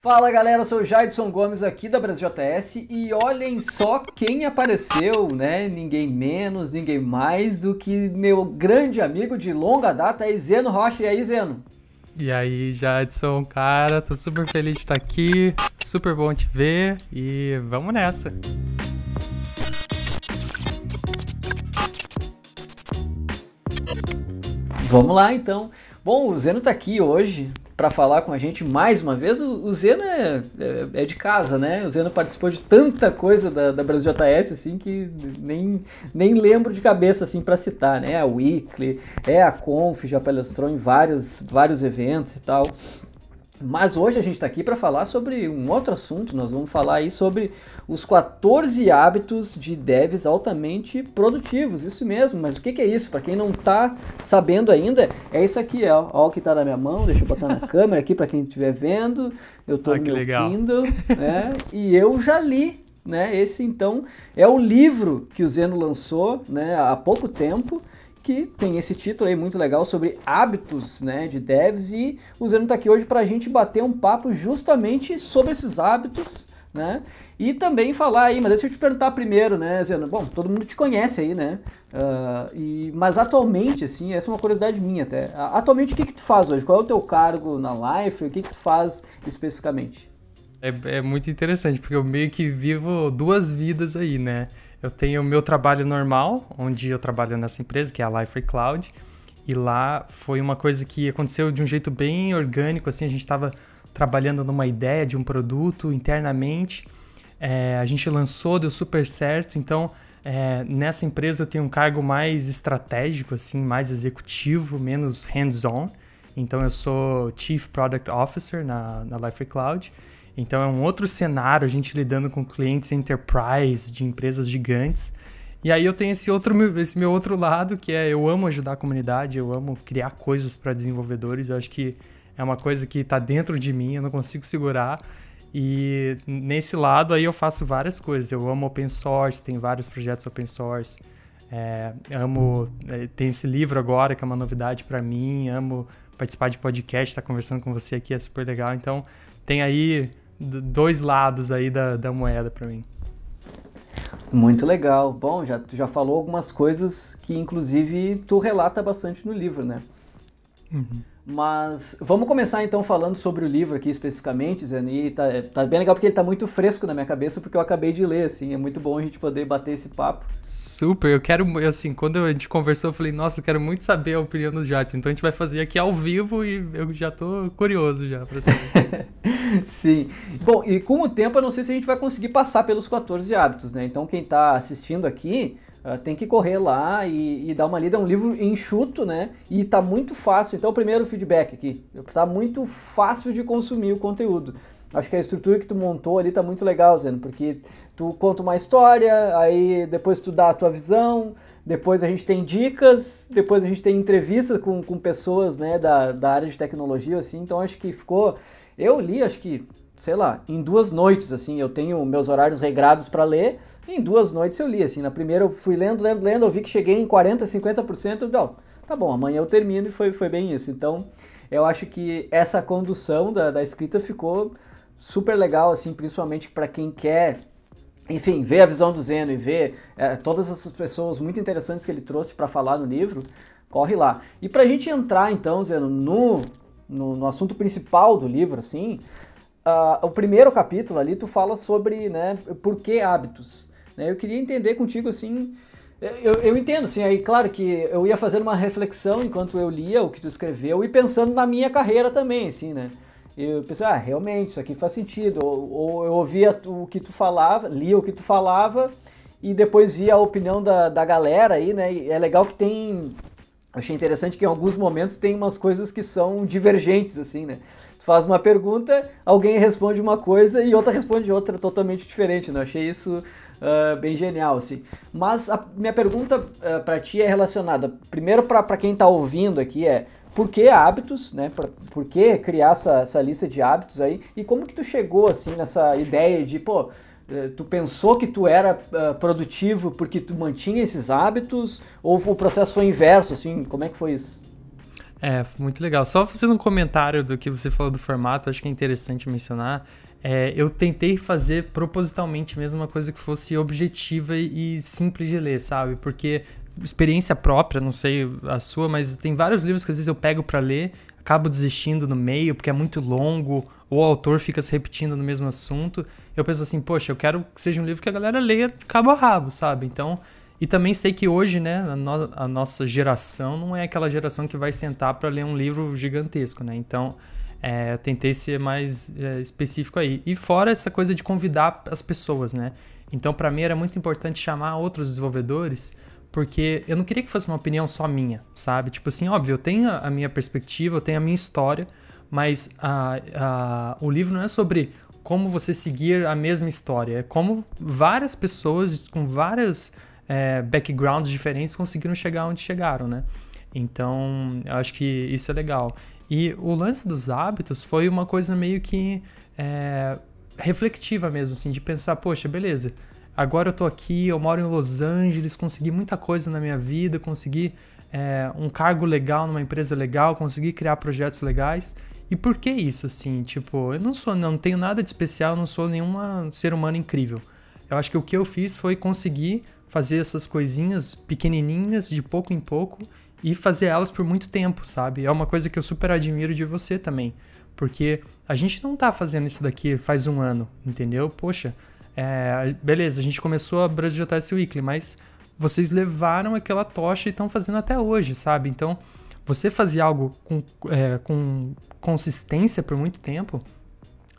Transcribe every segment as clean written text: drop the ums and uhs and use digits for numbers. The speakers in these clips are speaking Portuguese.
Fala galera, eu sou o Jaidson Gomes aqui da Brasil JS e olhem só quem apareceu, né? Ninguém menos, ninguém mais do que meu grande amigo de longa data, Zeno Rocha. E aí, Zeno? E aí, Jadson, cara, tô super feliz de estar aqui, super bom te ver e vamos nessa. Vamos lá então. Bom, o Zeno tá aqui hoje para falar com a gente mais uma vez. O Zeno é de casa, né? O Zeno participou de tanta coisa da Brasil JS assim que nem lembro de cabeça assim para citar, né? A Weekly, a Conf, já palestrou em vários eventos e tal. Mas hoje a gente está aqui para falar sobre um outro assunto. Nós vamos falar aí sobre os 14 hábitos de devs altamente produtivos. Isso mesmo, mas o que é isso? Para quem não está sabendo ainda, é isso aqui, ó. Ó o que está na minha mão, deixa eu botar na câmera aqui para quem estiver vendo. Eu estou no meu legal. Kindle, né? E eu já li, né? Esse então é o livro que o Zeno lançou, né, há pouco tempo, que tem esse título aí muito legal sobre hábitos, né, de devs, e o Zeno tá aqui hoje para a gente bater um papo justamente sobre esses hábitos, né, e também falar aí, mas deixa eu te perguntar primeiro, né, Zeno, bom, todo mundo te conhece aí, né, mas atualmente, assim, essa é uma curiosidade minha até, atualmente o que tu faz hoje? Qual é o teu cargo na Life? O que tu faz especificamente? É muito interessante, porque eu meio que vivo duas vidas aí, né? Eu tenho o meu trabalho normal, onde eu trabalho nessa empresa, que é a Life Cloud, e lá foi uma coisa que aconteceu de um jeito bem orgânico, assim, a gente estava trabalhando numa ideia de um produto internamente, a gente lançou, deu super certo, então nessa empresa eu tenho um cargo mais estratégico, assim, mais executivo, menos hands-on, então eu sou Chief Product Officer na Life Cloud. Então é um outro cenário, a gente lidando com clientes enterprise de empresas gigantes. E aí eu tenho esse meu outro lado, que é eu amo ajudar a comunidade, eu amo criar coisas para desenvolvedores. Eu acho que é uma coisa que está dentro de mim, eu não consigo segurar. E nesse lado aí eu faço várias coisas. Eu amo open source, tem vários projetos open source. Tem esse livro agora que é uma novidade para mim. Amo participar de podcast, estar conversando com você aqui é super legal. Então tem aí dois lados aí da moeda para mim. Muito legal. Bom, tu já falou algumas coisas que inclusive tu relata bastante no livro, né? Uhum. Mas vamos começar então falando sobre o livro aqui especificamente, Zé, e tá bem legal porque ele tá muito fresco na minha cabeça porque eu acabei de ler, assim, é muito bom a gente poder bater esse papo. Super, eu quero, assim, quando a gente conversou eu falei, nossa, eu quero muito saber a opinião do Jadson, então a gente vai fazer aqui ao vivo e eu já tô curioso já pra saber. Sim. Bom, e com o tempo eu não sei se a gente vai conseguir passar pelos 14 hábitos, né? Então quem tá assistindo aqui tem que correr lá e dar uma lida. É um livro enxuto, né? E tá muito fácil. Então, o primeiro feedback aqui. Tá muito fácil de consumir o conteúdo. Acho que a estrutura que tu montou ali tá muito legal, Zeno, porque tu conta uma história, aí depois tu dá a tua visão, depois a gente tem dicas, depois a gente tem entrevista com pessoas, né, da área de tecnologia, assim. Então, acho que ficou... Eu li, acho que, sei lá, em 2 noites, assim, eu tenho meus horários regrados para ler, em 2 noites eu li, assim, na primeira eu fui lendo, eu vi que cheguei em 40%, 50%, não, tá bom, amanhã eu termino e foi bem isso. Então, eu acho que essa condução da escrita ficou super legal, assim, principalmente para quem quer, enfim, ver a visão do Zeno e ver todas essas pessoas muito interessantes que ele trouxe para falar no livro, corre lá. E pra gente entrar, então, Zeno, no assunto principal do livro, assim, o primeiro capítulo ali tu fala sobre, né, por que hábitos, né? Eu queria entender contigo, assim, eu entendo, assim, aí claro que eu ia fazendo uma reflexão enquanto eu lia o que tu escreveu e pensando na minha carreira também, assim, né? Eu pensei, realmente, isso aqui faz sentido, ou eu ouvia o que tu falava, lia o que tu falava e depois via a opinião da galera aí, né? E é legal que tem... Achei interessante que em alguns momentos tem umas coisas que são divergentes, assim, né? Tu faz uma pergunta, alguém responde uma coisa e outra responde outra totalmente diferente, né? Achei isso bem genial, assim. Mas a minha pergunta para ti é relacionada, primeiro para quem tá ouvindo aqui, por que hábitos, né? Por que criar essa lista de hábitos aí? E como que tu chegou, assim, nessa ideia de, pô, tu pensou que tu era produtivo porque tu mantinha esses hábitos? Ou o processo foi inverso, assim? Como é que foi isso? É, muito legal. Só fazendo um comentário do que você falou do formato, acho que é interessante mencionar. Eu tentei fazer propositalmente mesmo uma coisa que fosse objetiva e simples de ler, sabe? Porque experiência própria, não sei a sua, mas tem vários livros que às vezes eu pego pra ler, acabo desistindo no meio porque é muito longo, ou o autor fica se repetindo no mesmo assunto. Eu penso assim, poxa, eu quero que seja um livro que a galera leia de cabo a rabo, sabe? Então, e também sei que hoje, né, a nossa geração não é aquela geração que vai sentar para ler um livro gigantesco, né? Então, eu tentei ser mais específico aí. E fora essa coisa de convidar as pessoas, né? Então, para mim era muito importante chamar outros desenvolvedores, porque eu não queria que fosse uma opinião só minha, sabe? Tipo assim, óbvio, eu tenho a minha perspectiva, eu tenho a minha história, mas o livro não é sobre como você seguir a mesma história, é como várias pessoas com várias backgrounds diferentes conseguiram chegar onde chegaram, né? Então, eu acho que isso é legal. E o lance dos hábitos foi uma coisa meio que reflexiva mesmo, assim, de pensar, poxa, beleza, agora eu tô aqui, eu moro em Los Angeles, consegui muita coisa na minha vida, consegui um cargo legal numa empresa legal, consegui criar projetos legais. E por que isso, assim? Tipo, eu não tenho nada de especial, não sou nenhum ser humano incrível. Eu acho que o que eu fiz foi conseguir fazer essas coisinhas pequenininhas, de pouco em pouco, e fazer elas por muito tempo, sabe? É uma coisa que eu super admiro de você também. Porque a gente não tá fazendo isso daqui faz um ano, entendeu? Poxa, beleza, a gente começou a Brasil JS Weekly, mas vocês levaram aquela tocha e estão fazendo até hoje, sabe? Então, você fazer algo com consistência por muito tempo,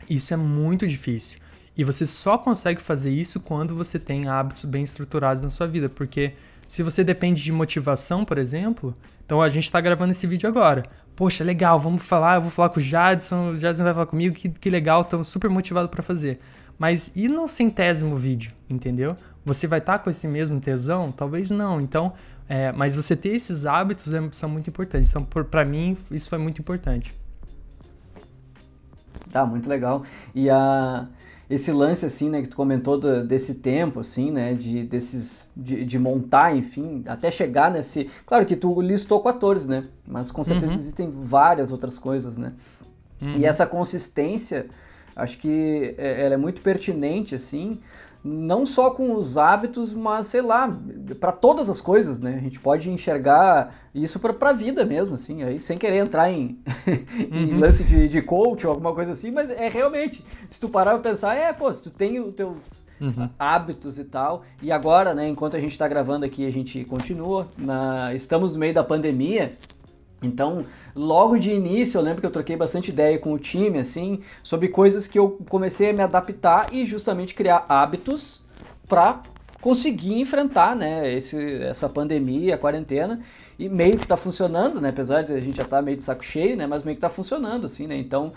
isso é muito difícil. E você só consegue fazer isso quando você tem hábitos bem estruturados na sua vida, porque se você depende de motivação, por exemplo, então a gente tá gravando esse vídeo agora. Poxa, legal, vamos falar, eu vou falar com o Jadson vai falar comigo, que legal, tô super motivado para fazer. Mas e no 100º vídeo, entendeu? Você vai estar com esse mesmo tesão? Talvez não. Então, mas você ter esses hábitos são muito importantes. Então, para mim, isso foi muito importante. Tá, muito legal. E esse lance, assim, né, que tu comentou desse tempo, assim, né, de montar, enfim, até chegar nesse... Claro que tu listou 14, né, mas com certeza existem várias outras coisas, né. E essa consistência, acho que ela é muito pertinente, assim, não só com os hábitos, mas, sei lá, para todas as coisas, né? A gente pode enxergar isso para a vida mesmo, assim, aí sem querer entrar em lance de coach ou alguma coisa assim, mas realmente, se tu parar pra pensar, se tu tem os teus hábitos e tal, e agora, né, enquanto a gente tá gravando aqui, a gente continua, estamos no meio da pandemia. Então, logo de início, eu lembro que eu troquei bastante ideia com o time, assim, sobre coisas que eu comecei a me adaptar e justamente criar hábitos para conseguir enfrentar, né, essa pandemia, a quarentena, e meio que tá funcionando, né, apesar de a gente já estar meio de saco cheio, né, mas meio que tá funcionando, assim, né, então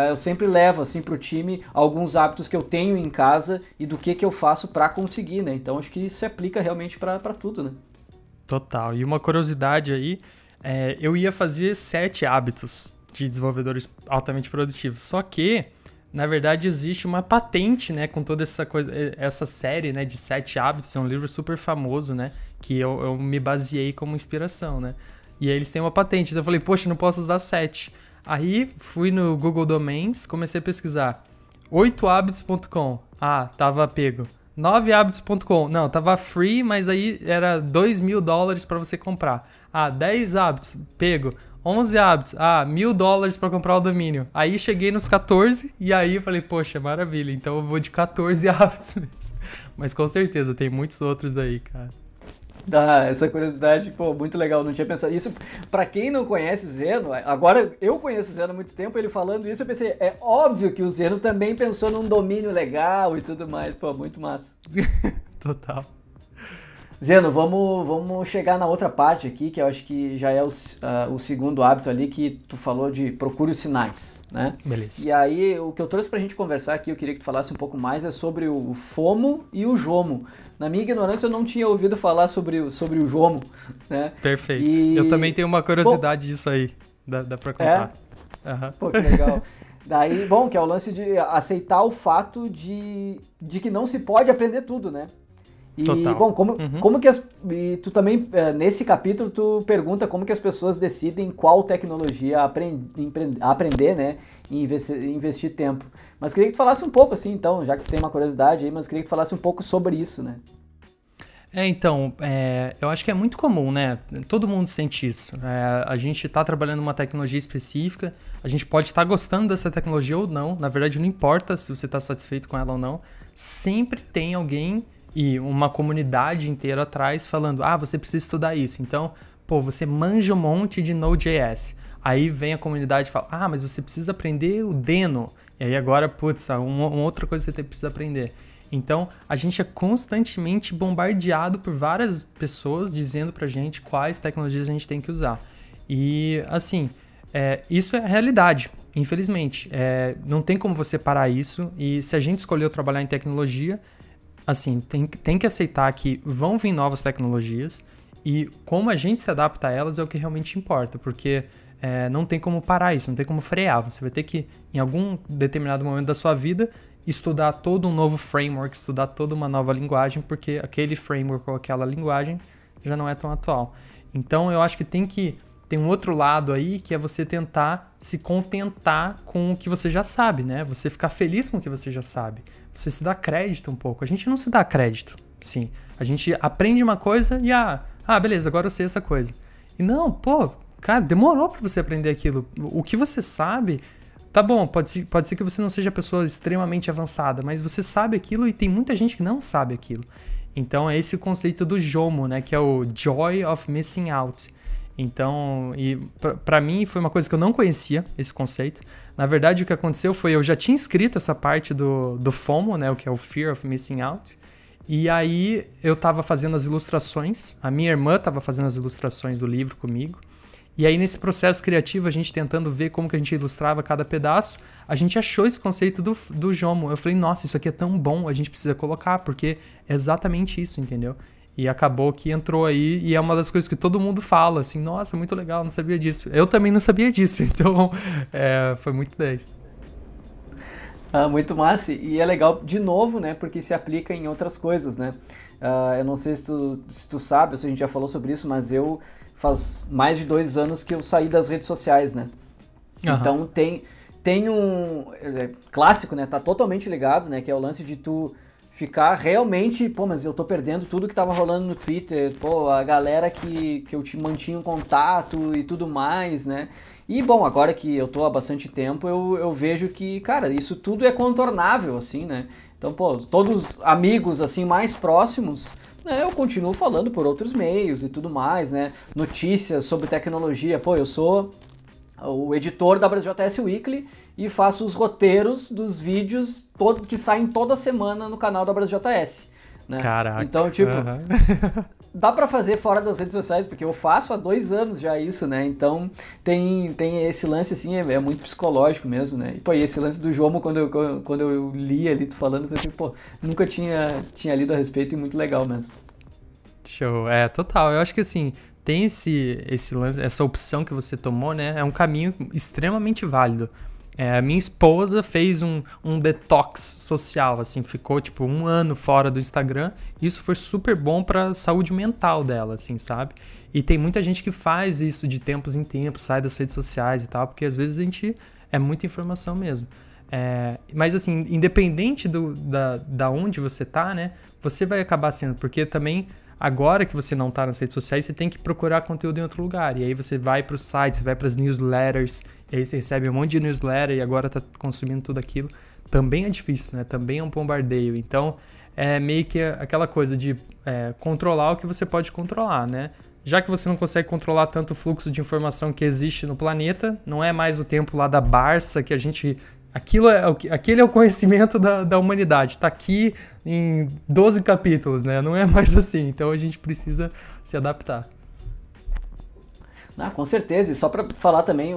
eu sempre levo, assim, pro time alguns hábitos que eu tenho em casa e do que eu faço para conseguir, né, então acho que isso se aplica realmente para tudo, né. Total, e uma curiosidade aí, eu ia fazer 7 hábitos de desenvolvedores altamente produtivos. Só que, na verdade, existe uma patente, né, com toda essa coisa, essa série, né, de 7 hábitos. É um livro super famoso, né, que eu me baseei como inspiração, né. E aí eles têm uma patente. Então eu falei, poxa, não posso usar 7. Aí fui no Google Domains, comecei a pesquisar. 8hábitos.com. Ah, tava pego. 9hábitos.com. Não, tava free, mas aí era $2.000 para você comprar. Ah, 10 hábitos, pego. 11 hábitos, $1.000 para comprar o domínio. Aí cheguei nos 14 e aí eu falei, poxa, maravilha, então eu vou de 14 hábitos mesmo. Mas com certeza, tem muitos outros aí, cara. Essa curiosidade, pô, muito legal, não tinha pensado. Isso, pra quem não conhece o Zeno, agora eu conheço o Zeno há muito tempo, ele falando isso, eu pensei, é óbvio que o Zeno também pensou num domínio legal e tudo mais, pô, muito massa. Total. Zeno, vamos chegar na outra parte aqui, que eu acho que já é o segundo hábito ali, que tu falou de procure os sinais, né? Beleza. E aí, o que eu trouxe pra gente conversar aqui, eu queria que tu falasse um pouco mais, é sobre o FOMO e o JOMO. Na minha ignorância, eu não tinha ouvido falar sobre o JOMO, né? Perfeito. Eu também tenho uma curiosidade disso aí, dá pra contar. Pô, que legal. Daí, que é o lance de aceitar o fato de que não se pode aprender tudo, né? E, Total. bom, como que e tu também, nesse capítulo, tu pergunta como que as pessoas decidem qual tecnologia aprender, né, e investir tempo. Mas queria que tu falasse um pouco, assim, então, já que tu tem uma curiosidade aí, mas queria que tu falasse um pouco sobre isso, né? Então, eu acho que é muito comum, né? Todo mundo sente isso. A gente está trabalhando uma tecnologia específica, a gente pode estar gostando dessa tecnologia ou não, na verdade não importa se você está satisfeito com ela ou não, sempre tem alguém e uma comunidade inteira atrás falando, você precisa estudar isso. Então, você manja um monte de Node.js. Aí vem a comunidade e fala, mas você precisa aprender o Deno. E aí agora, uma outra coisa que você precisa aprender. Então, a gente é constantemente bombardeado por várias pessoas dizendo pra gente quais tecnologias a gente tem que usar. E, assim, isso é a realidade, infelizmente. Não tem como você parar isso. E se a gente escolheu trabalhar em tecnologia, assim, tem que aceitar que vão vir novas tecnologias e como a gente se adapta a elas é o que realmente importa, porque não tem como parar isso, não tem como frear. Você vai ter que, em algum determinado momento da sua vida, estudar todo um novo framework, estudar toda uma nova linguagem, porque aquele framework ou aquela linguagem já não é tão atual. Então, eu acho que tem um outro lado aí, que é você tentar se contentar com o que você já sabe, né? Você ficar feliz com o que você já sabe. Você se dá crédito um pouco. A gente não se dá crédito, sim. A gente aprende uma coisa e beleza, agora eu sei essa coisa. E não, cara, demorou pra você aprender aquilo. O que você sabe, tá bom, pode ser que você não seja pessoa extremamente avançada, mas você sabe aquilo e tem muita gente que não sabe aquilo. Então é esse o conceito do JOMO, né? Que é o Joy of Missing Out. Então, para mim foi uma coisa que eu não conhecia, esse conceito. Na verdade, o que aconteceu foi, eu já tinha escrito essa parte do FOMO, né, o que é o Fear of Missing Out. E aí eu estava fazendo as ilustrações, a minha irmã estava fazendo as ilustrações do livro comigo. E aí nesse processo criativo, a gente tentando ver como que a gente ilustrava cada pedaço, a gente achou esse conceito do JOMO. Eu falei, nossa, isso aqui é tão bom, a gente precisa colocar, porque é exatamente isso, entendeu? E acabou que entrou aí, e é uma das coisas que todo mundo fala, assim, nossa, muito legal, não sabia disso. Eu também não sabia disso, então foi muito 10. Muito massa, e é legal de novo, né, porque se aplica em outras coisas, né. Eu não sei se tu sabe, ou se a gente já falou sobre isso, mas faz mais de 2 anos que eu saí das redes sociais, né. Uhum. Então tem um clássico, né, tá totalmente ligado, né, que é o lance de tu ficar realmente, mas eu tô perdendo tudo que tava rolando no Twitter, a galera que eu te mantinha em contato e tudo mais, né? E, bom, agora que eu tô há bastante tempo, eu vejo que, cara, isso tudo é contornável, assim, né? Então, todos amigos, assim, mais próximos, né, eu continuo falando por outros meios e tudo mais, né? Notícias sobre tecnologia, eu sou o editor da BrasilJS Weekly e faço os roteiros dos vídeos que saem toda semana no canal da BrasilJS, né? Caraca. Então, dá pra fazer fora das redes sociais, porque eu faço há 2 anos já isso, né? Então, tem esse lance, assim, é muito psicológico mesmo, né? E, esse lance do Jomo, quando eu li ali tu falando, eu falei assim, nunca tinha lido a respeito e muito legal mesmo. Show. Total. Eu acho que, assim, tem esse lance, essa opção que você tomou, né? É um caminho extremamente válido. A minha esposa fez um detox social, assim, ficou tipo 1 ano fora do Instagram. Isso foi super bom pra saúde mental dela, assim, sabe? E tem muita gente que faz isso de tempos em tempos, sai das redes sociais e tal, porque às vezes é muita informação mesmo. Mas assim, independente da onde você tá, né? Você vai acabar sendo, porque também agora que você não tá nas redes sociais, você tem que procurar conteúdo em outro lugar. E aí você vai pros sites, vai pras newsletters, e aí você recebe um monte de newsletter e agora tá consumindo tudo aquilo. Também é difícil, né? Também é um bombardeio. Então, é meio que aquela coisa de controlar o que você pode controlar, né? Já que você não consegue controlar tanto o fluxo de informação que existe no planeta, não é mais o tempo lá da Barça que a gente... Aquele é o conhecimento da humanidade. Está aqui em 12 capítulos, né? Não é mais assim. Então a gente precisa se adaptar. Com certeza. E só para falar também,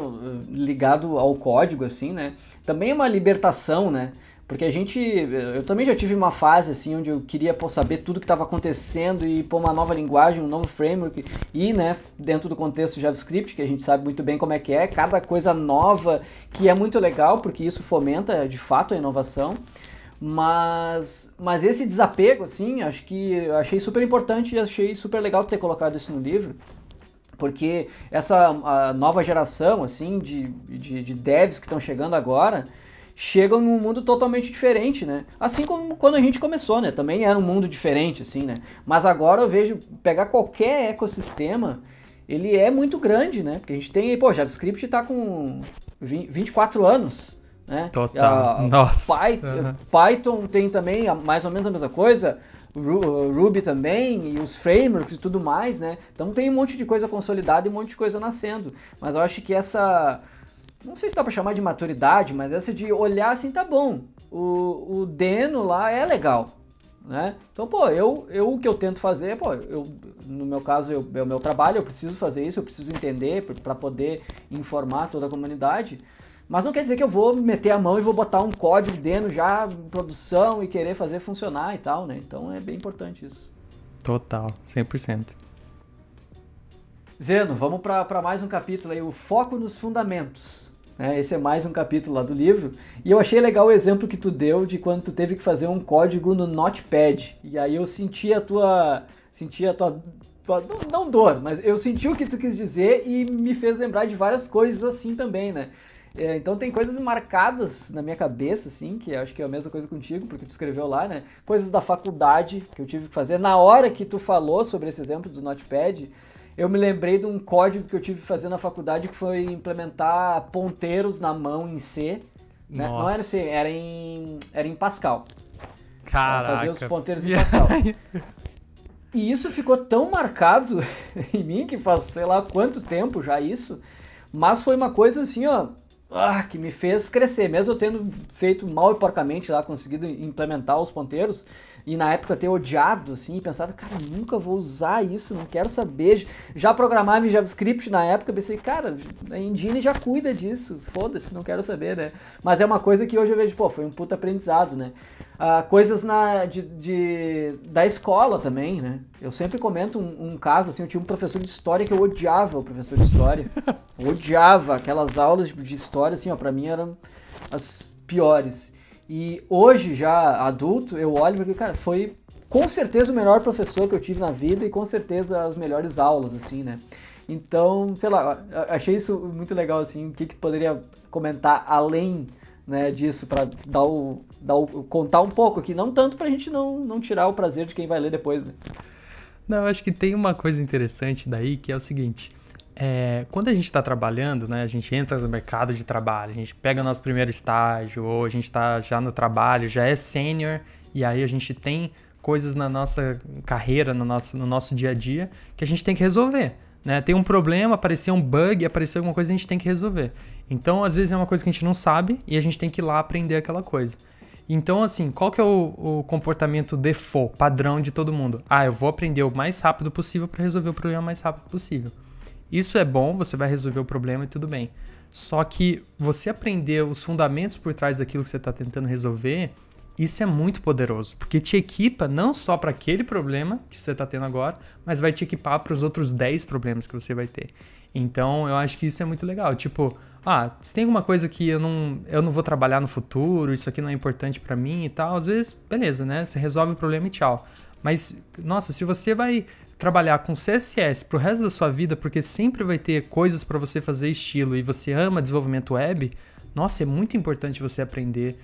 ligado ao código, assim, né? Também é uma libertação, né? Porque eu também já tive uma fase assim onde eu queria saber tudo que estava acontecendo e pôr uma nova linguagem, um novo framework e, né, dentro do contexto JavaScript, que a gente sabe muito bem como é que é, cada coisa nova que é muito legal, porque isso fomenta de fato a inovação. Mas esse desapego, assim, acho que eu achei super importante e achei super legal ter colocado isso no livro, porque essa a nova geração, assim, de devs que estão chegando agora, chegam num mundo totalmente diferente, né? Assim como quando a gente começou, né? Também era um mundo diferente, assim, né? Mas agora eu vejo, pegar qualquer ecossistema, ele é muito grande, né? Porque a gente tem, pô, JavaScript tá com 24 anos, né? Total. Nossa. Python tem também mais ou menos a mesma coisa, Ruby também, e os frameworks e tudo mais, né? Então tem um monte de coisa consolidada e um monte de coisa nascendo. Mas eu acho que essa, não sei se dá pra chamar de maturidade, mas essa de olhar assim, tá bom, o Deno lá é legal, né? Então, pô, o que eu tento fazer, pô, no meu caso, é o meu trabalho, eu preciso fazer isso, eu preciso entender para poder informar toda a comunidade, mas não quer dizer que eu vou meter a mão e vou botar um código Deno já em produção e querer fazer funcionar e tal, né? Então é bem importante isso. Total, 100%. Zeno, vamos para mais um capítulo aí, o foco nos fundamentos. Esse é mais um capítulo lá do livro. E eu achei legal o exemplo que tu deu de quando tu teve que fazer um código no Notepad. E aí eu senti a tua não dor, mas eu senti o que tu quis dizer e me fez lembrar de várias coisas assim também, né? Então tem coisas marcadas na minha cabeça, assim, que acho que é a mesma coisa contigo, porque tu escreveu lá, né? Coisas da faculdade que eu tive que fazer. Na hora que tu falou sobre esse exemplo do Notepad, eu me lembrei de um código que eu tive que fazer na faculdade, que foi implementar ponteiros na mão em C. Né? Não era C, era em Pascal. Caraca. Fazer os ponteiros em Pascal. E isso ficou tão marcado em mim, que faz sei lá quanto tempo já isso, mas foi uma coisa assim, ó, que me fez crescer. Mesmo eu tendo feito mal e porcamente lá, conseguido implementar os ponteiros, e na época ter odiado, assim, e pensado, cara, nunca vou usar isso, não quero saber. Já programava em JavaScript na época, pensei, cara, a Engine já cuida disso, foda-se, não quero saber, né? Mas é uma coisa que hoje eu vejo, pô, foi um puta aprendizado, né? Coisas da escola também, né? Eu sempre comento um caso, assim, eu tinha um professor de história que eu odiava o professor de história. Eu odiava aquelas aulas de história, assim, ó, pra mim eram as piores. E hoje, já adulto, eu olho porque, cara, foi com certeza o melhor professor que eu tive na vida e com certeza as melhores aulas, assim, né? Então, sei lá, achei isso muito legal, assim, o que poderia comentar além, né, disso, para contar um pouco aqui, não tanto pra gente não tirar o prazer de quem vai ler depois, né? Não, acho que tem uma coisa interessante daí, que é o seguinte... quando a gente está trabalhando, né, a gente entra no mercado de trabalho, a gente pega nosso primeiro estágio, ou a gente está já no trabalho, já é sênior, e aí a gente tem coisas na nossa carreira, no nosso dia a dia, que a gente tem que resolver. Né? Tem um problema, apareceu um bug, apareceu alguma coisa, a gente tem que resolver. Então, às vezes é uma coisa que a gente não sabe e a gente tem que ir lá aprender aquela coisa. Então, assim, qual que é o comportamento default, padrão de todo mundo? Eu vou aprender o mais rápido possível para resolver o problema o mais rápido possível. Isso é bom, você vai resolver o problema e tudo bem. Só que você aprender os fundamentos por trás daquilo que você está tentando resolver, isso é muito poderoso. Porque te equipa não só para aquele problema que você está tendo agora, mas vai te equipar para os outros 10 problemas que você vai ter. Então, eu acho que isso é muito legal. Tipo, se tem alguma coisa que eu não vou trabalhar no futuro, isso aqui não é importante para mim e tal, às vezes, beleza, né? Você resolve o problema e tchau. Mas, nossa, se você vai trabalhar com CSS pro resto da sua vida, porque sempre vai ter coisas para você fazer estilo e você ama desenvolvimento web, nossa, é muito importante você aprender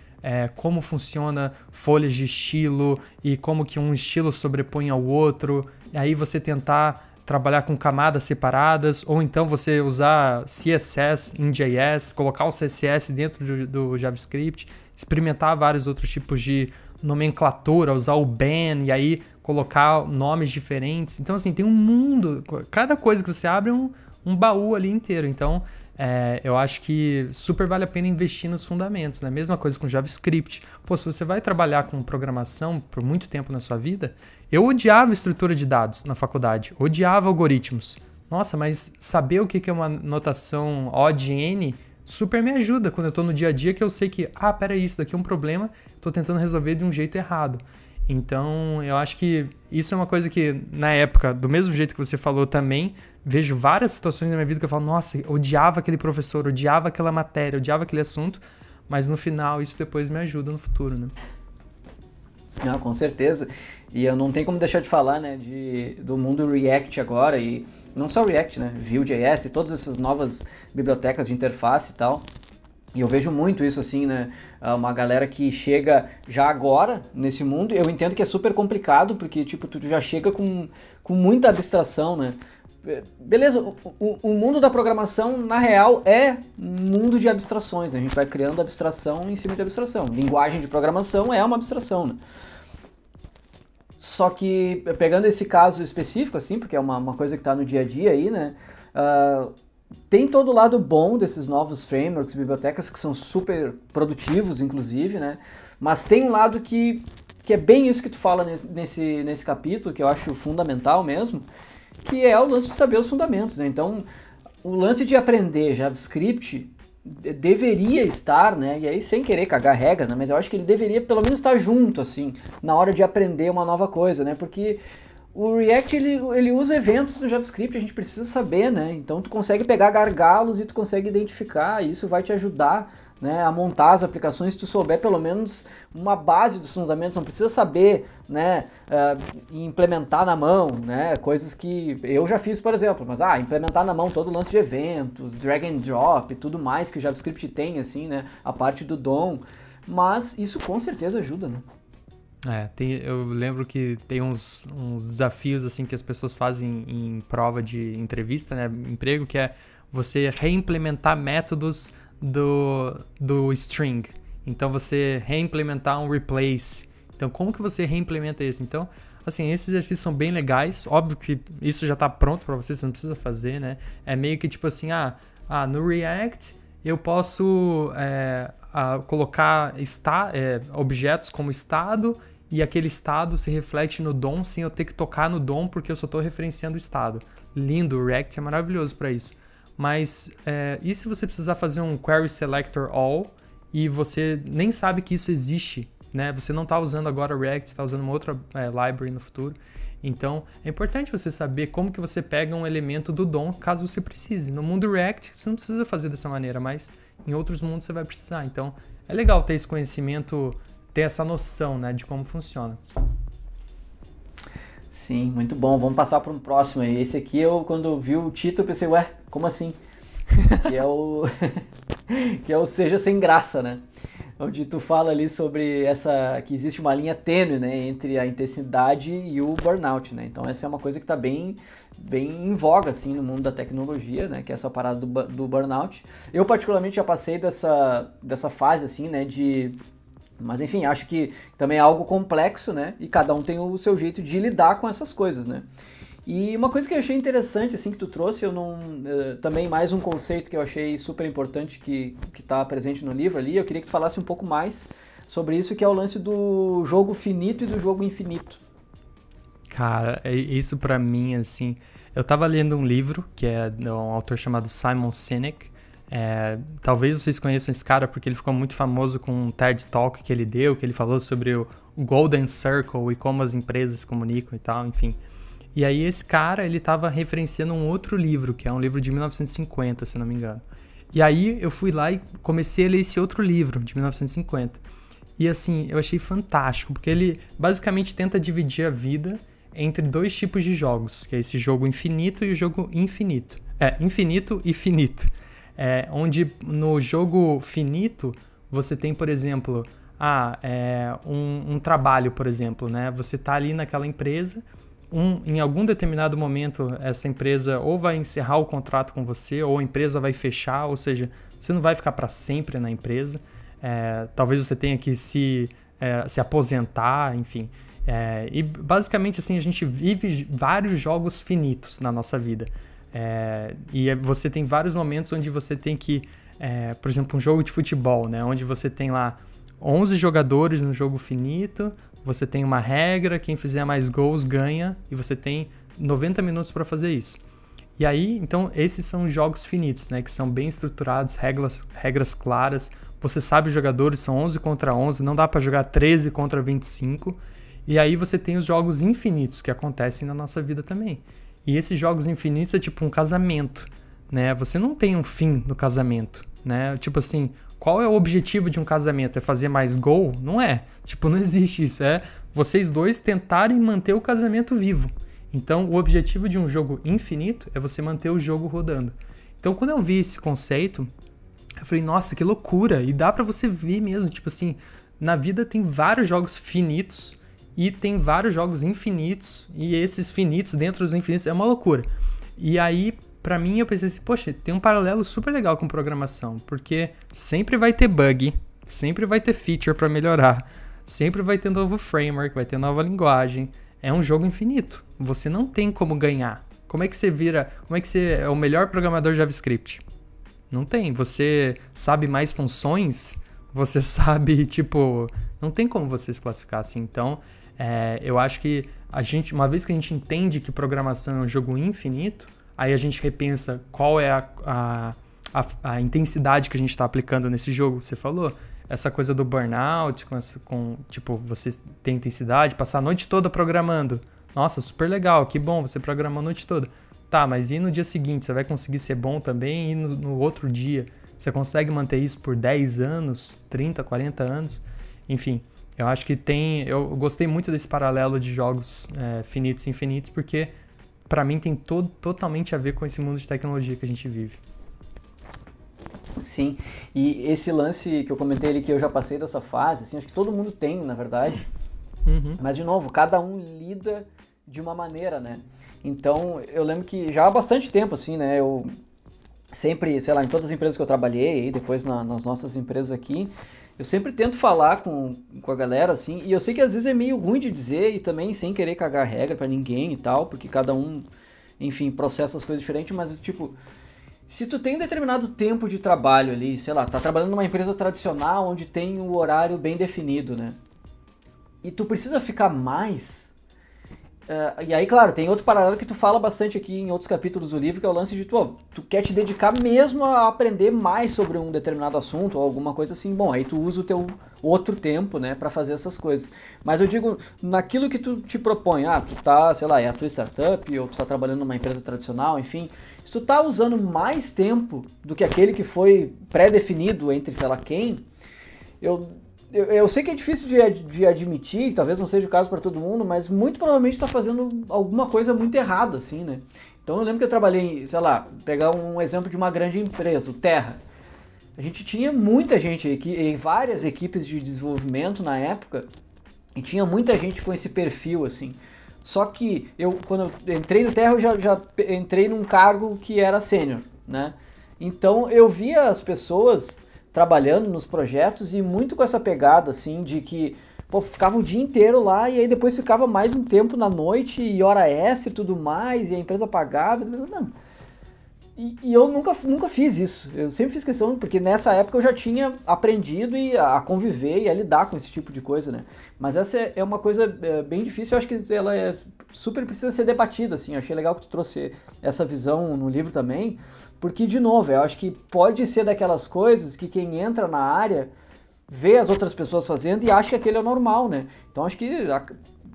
como funciona folhas de estilo e como que um estilo sobrepõe ao outro, e aí você tentar trabalhar com camadas separadas, ou então você usar CSS em JS, colocar o CSS dentro do JavaScript, experimentar vários outros tipos de nomenclatura, usar o ban e aí colocar nomes diferentes. Então, assim, tem um mundo. Cada coisa que você abre é um baú ali inteiro. Então, eu acho que super vale a pena investir nos fundamentos. Né? Mesma coisa com JavaScript. Pô, se você vai trabalhar com programação por muito tempo na sua vida, eu odiava estrutura de dados na faculdade. Odiava algoritmos. Nossa, mas saber o que é uma notação O de N super me ajuda quando eu estou no dia a dia, que eu sei que, peraí, isso daqui é um problema, estou tentando resolver de um jeito errado. Então, eu acho que isso é uma coisa que, na época, do mesmo jeito que você falou também, vejo várias situações na minha vida que eu falo, nossa, odiava aquele professor, odiava aquela matéria, odiava aquele assunto, mas no final isso depois me ajuda no futuro, né? Não, com certeza. E eu não tenho como deixar de falar, né, do mundo React agora, e não só React, né, Vue.js e todas essas novas bibliotecas de interface e tal. E eu vejo muito isso assim, né, uma galera que chega já agora nesse mundo. Eu entendo que é super complicado, porque tipo, tu já chega com muita abstração, né. Beleza, o mundo da programação, na real, é um mundo de abstrações, né? A gente vai criando abstração em cima de abstração. Linguagem de programação é uma abstração, né? Só que, pegando esse caso específico, assim, porque é uma coisa que está no dia a dia aí, né? Tem todo o lado bom desses novos frameworks, bibliotecas, que são super produtivos, inclusive, né? Mas tem um lado que é bem isso que tu fala nesse capítulo, que eu acho fundamental mesmo, que é o lance de saber os fundamentos, né? Então, o lance de aprender JavaScript deveria estar, né? E aí, sem querer cagar regra, né? Mas eu acho que ele deveria pelo menos estar junto, assim, na hora de aprender uma nova coisa, né? Porque o React, ele usa eventos no JavaScript, a gente precisa saber, né? Então, tu consegue pegar gargalos e tu consegue identificar, e isso vai te ajudar, né, a montar as aplicações se tu souber pelo menos uma base dos fundamentos. Não precisa saber, né, implementar na mão, né, coisas que eu já fiz, por exemplo, mas implementar na mão todo o lance de eventos, drag and drop e tudo mais que o JavaScript tem, assim, né, a parte do DOM, mas isso com certeza ajuda, né. Eu lembro que tem uns desafios assim que as pessoas fazem em prova de entrevista, né, emprego, que é você reimplementar métodos do string. Então, você reimplementar um replace. Então, como que você reimplementa isso? Então, assim, esses exercícios são bem legais. Óbvio que isso já está pronto para você não precisa fazer, né? É meio que tipo assim, no React eu posso colocar objetos como estado, e aquele estado se reflete no DOM sem eu ter que tocar no DOM, porque eu só estou referenciando o estado. Lindo, o React é maravilhoso para isso. Mas e se você precisar fazer um query selector all e você nem sabe que isso existe, né? Você não está usando agora o React, está usando uma outra library no futuro. Então, é importante você saber como que você pega um elemento do DOM caso você precise. No mundo React, você não precisa fazer dessa maneira, mas em outros mundos você vai precisar. Então, é legal ter esse conhecimento, ter essa noção, né, de como funciona. Sim, muito bom. Vamos passar para um próximo aí. Esse aqui, quando vi o título, pensei, como assim? Que é o que é o Seja Sem Graça, né? Onde tu fala ali sobre que existe uma linha tênue, né, entre a intensidade e o burnout, né? Então essa é uma coisa que está bem em voga, assim, no mundo da tecnologia, né? Que é essa parada do burnout. Eu particularmente já passei dessa fase, assim, né, mas enfim, acho que também é algo complexo, né? E cada um tem o seu jeito de lidar com essas coisas, né? E uma coisa que eu achei interessante, assim, que tu trouxe, também mais um conceito que eu achei super importante que está presente no livro ali, eu queria que tu falasse um pouco mais sobre isso, que é o lance do jogo finito e do jogo infinito. Cara, isso pra mim, assim, eu tava lendo um livro, que é de um autor chamado Simon Sinek. Talvez vocês conheçam esse cara porque ele ficou muito famoso com um TED Talk que ele deu, que ele falou sobre o Golden Circle e como as empresas se comunicam e tal, enfim. E aí esse cara, ele tava referenciando um outro livro, que é um livro de 1950, se não me engano. E aí eu fui lá e comecei a ler esse outro livro, de 1950. E assim, eu achei fantástico, porque ele basicamente tenta dividir a vida entre dois tipos de jogos, que é esse jogo infinito e o jogo infinito. Infinito e finito. Onde no jogo finito, você tem, por exemplo, um trabalho, por exemplo, né? Você tá ali naquela empresa, em algum determinado momento, essa empresa ou vai encerrar o contrato com você, ou a empresa vai fechar, ou seja, você não vai ficar para sempre na empresa. Talvez você tenha que se aposentar, enfim. E basicamente, assim, a gente vive vários jogos finitos na nossa vida. E você tem vários momentos onde você tem que, por exemplo, um jogo de futebol, né? Onde você tem lá 11 jogadores no jogo finito, você tem uma regra, quem fizer mais gols ganha, e você tem 90 minutos para fazer isso. E aí, então, esses são os jogos finitos, né? Que são bem estruturados, regras claras, você sabe os jogadores, são 11 contra 11, não dá para jogar 13 contra 25. E aí você tem os jogos infinitos que acontecem na nossa vida também. E esses jogos infinitos é tipo um casamento, né? Você não tem um fim no casamento, né? Tipo assim, qual é o objetivo de um casamento? É fazer mais gol? Não é. Tipo, não existe isso. É vocês dois tentarem manter o casamento vivo. Então, o objetivo de um jogo infinito é você manter o jogo rodando. Então, quando eu vi esse conceito, eu falei, nossa, que loucura. E dá pra você ver mesmo, tipo assim, na vida tem vários jogos finitos e tem vários jogos infinitos. E esses finitos dentro dos infinitos é uma loucura. E aí, pra mim, eu pensei assim, poxa, tem um paralelo super legal com programação. Porque sempre vai ter bug, sempre vai ter feature pra melhorar. Sempre vai ter novo framework, vai ter nova linguagem. É um jogo infinito. Você não tem como ganhar. Como é que você é o melhor programador de JavaScript? Não tem. Você sabe mais funções? Você sabe, tipo... Não tem como você se classificar assim. Então, eu acho que uma vez que a gente entende que programação é um jogo infinito, aí a gente repensa qual é a intensidade que a gente está aplicando nesse jogo. Você falou, essa coisa do burnout, tipo, você tem intensidade, passar a noite toda programando. Nossa, super legal, que bom, você programou a noite toda. Tá, mas e no dia seguinte? Você vai conseguir ser bom também? E no outro dia? Você consegue manter isso por 10 anos, 30, 40 anos? Enfim, eu acho que eu gostei muito desse paralelo de jogos finitos e infinitos, porque pra mim tem totalmente a ver com esse mundo de tecnologia que a gente vive. Sim, e esse lance que eu comentei ali, que eu já passei dessa fase, assim, acho que todo mundo tem, na verdade. Mas, de novo, cada um lida de uma maneira, né? Então, eu lembro que já há bastante tempo, assim, né? Eu sempre, sei lá, em todas as empresas que eu trabalhei, e depois nas nossas empresas aqui, eu sempre tento falar com a galera, assim, e eu sei que às vezes é meio ruim de dizer, e também sem querer cagar regra pra ninguém e tal, porque cada um, enfim, processa as coisas diferentes, mas, tipo... Se tu tem um determinado tempo de trabalho ali, sei lá, tá trabalhando numa empresa tradicional onde tem o horário bem definido, né? E tu precisa ficar mais... e aí, claro, tem outro paralelo que tu fala bastante aqui em outros capítulos do livro, que é o lance de tu quer te dedicar mesmo a aprender mais sobre um determinado assunto ou alguma coisa assim. Bom, aí tu usa o teu outro tempo, né, pra fazer essas coisas. Mas eu digo, naquilo que tu te propõe, tu tá, sei lá, é a tua startup ou tu tá trabalhando numa empresa tradicional, enfim... Se tu tá usando mais tempo do que aquele que foi pré-definido entre sei lá quem, eu sei que é difícil de admitir, talvez não seja o caso para todo mundo, mas muito provavelmente está fazendo alguma coisa muito errada, assim, né? Então eu lembro que eu trabalhei, sei lá, pegar um exemplo de uma grande empresa, o Terra. A gente tinha muita gente aqui, várias equipes de desenvolvimento na época, e tinha muita gente com esse perfil, assim. Só que quando eu entrei no Terra, eu já entrei num cargo que era sênior, né? Então eu via as pessoas trabalhando nos projetos e muito com essa pegada, assim, de que, ficava o dia inteiro lá e aí depois ficava mais um tempo na noite e hora extra e tudo mais, e a empresa pagava. Não. E eu nunca fiz isso. Eu sempre fiz questão, porque nessa época eu já tinha aprendido a conviver e a lidar com esse tipo de coisa, né? Mas essa é uma coisa bem difícil, eu acho que ela super precisa ser debatida, assim. Eu achei legal que tu trouxe essa visão no livro também, porque, de novo, eu acho que pode ser daquelas coisas que quem entra na área vê as outras pessoas fazendo e acha que aquele é o normal, né? Então acho que